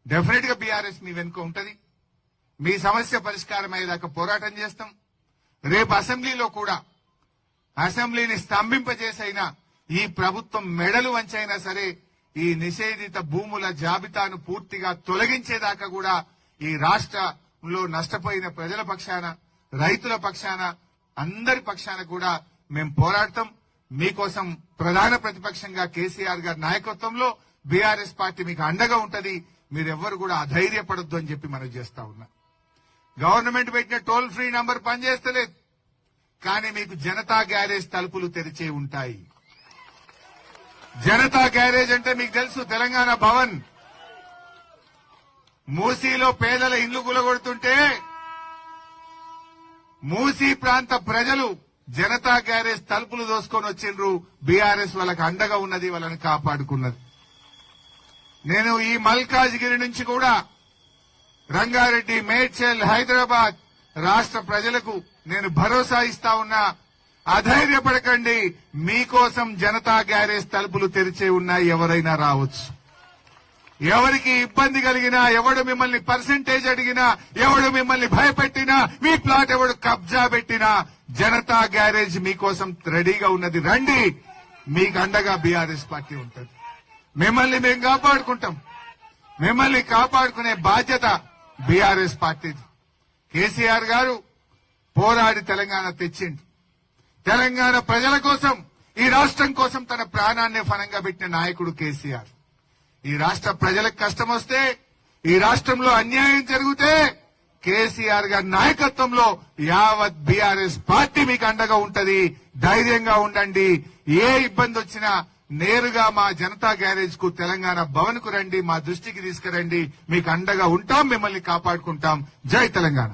Definite గా BRS మీ వెనుక ఉంటది. మీ సమస్య పరిష్కారం అయ్యేదాకా పోరాటం చేస్తాం. రేపు అసెంబ్లీలో కూడా అసెంబ్లీని స్తంభింపజేసైనా ఈ ప్రభుత్వం మెడలు వంచైనా సరే ఈ నిషేధిత భూముల జాబితాను పూర్తిగా తొలగించేదాకా కూడా ఈ రాష్ట్రంలో నష్టపోయిన ప్రజల పక్షాన, రైతుల పక్షాన, అందరి పక్షాన కూడా మేము పోరాడతాం. మీకోసం ప్రధాన ప్రతిపక్షంగా కేసీఆర్ గారి నాయకత్వంలో బీఆర్ఎస్ పార్టీ మీకు అండగా ఉంటది. మీరెవ్వరు కూడా అధైర్యపడొద్దు అని చెప్పి మనం చేస్తా ఉన్నా. గవర్నమెంట్ పెట్టిన టోల్ ఫ్రీ నంబర్ పనిచేస్తలేదు, కానీ మీకు జనతా గ్యారేజ్ తలుపులు తెరిచే ఉంటాయి. జనతా గ్యారేజ్ అంటే మీకు తెలుసు, తెలంగాణ భవన్ మూసీలో పేదల ఇల్లు గులగొడుతుంటే మూసీ ప్రాంత ప్రజలు జనతా గ్యారేజ్ తలుపులు దోసుకొని వచ్చిండ్రు. బీఆర్ఎస్ వాళ్ళకి అండగా ఉన్నది, వాళ్ళని కాపాడుకున్నది. నేను ఈ మల్కాజ్గిరి నుంచి కూడా రంగారెడ్డి, మేడ్చల్, హైదరాబాద్ రాష్ట్ర ప్రజలకు నేను భరోసా ఇస్తా ఉన్నా. అధైర్యపడకండి, మీకోసం జనతా గ్యారేజ్ తలుపులు తెరిచే ఉన్నాయి. ఎవరైనా రావచ్చు. ఎవరికి ఇబ్బంది కలిగినా, ఎవడు మిమ్మల్ని పర్సెంటేజ్ అడిగినా, ఎవడు మిమ్మల్ని భయపెట్టినా, మీ ప్లాట్ ఎవడు కబ్జా పెట్టినా జనతా గ్యారేజ్ మీకోసం రెడీగా ఉన్నది. రండి, మీకు అండగా బీఆర్ఎస్ పార్టీ ఉంటుంది. మిమ్మల్ని మేము కాపాడుకుంటాం. మిమ్మల్ని కాపాడుకునే బాధ్యత బీఆర్ఎస్ పార్టీది. కేసీఆర్ గారు పోరాడి తెలంగాణ తెచ్చిండు. తెలంగాణ ప్రజల కోసం, ఈ రాష్ట్రం కోసం తన ప్రాణాన్ని ఫలంగా పెట్టిన నాయకుడు కేసీఆర్. ఈ రాష్ట్ర ప్రజలకు కష్టం వస్తే, ఈ రాష్ట్రంలో అన్యాయం జరిగితే కేసీఆర్ గారి నాయకత్వంలో యావత్ బీఆర్ఎస్ పార్టీ మీకు అండగా ఉంటది. ధైర్యంగా ఉండండి. ఏ ఇబ్బంది వచ్చినా నేరుగా మా జనతా గ్యారేజ్ కు, తెలంగాణ భవన్ కు రండి, మా దృష్టికి తీసుకురండి. మీకు అండగా ఉంటాం, మిమ్మల్ని కాపాడుకుంటాం. జై తెలంగాణ.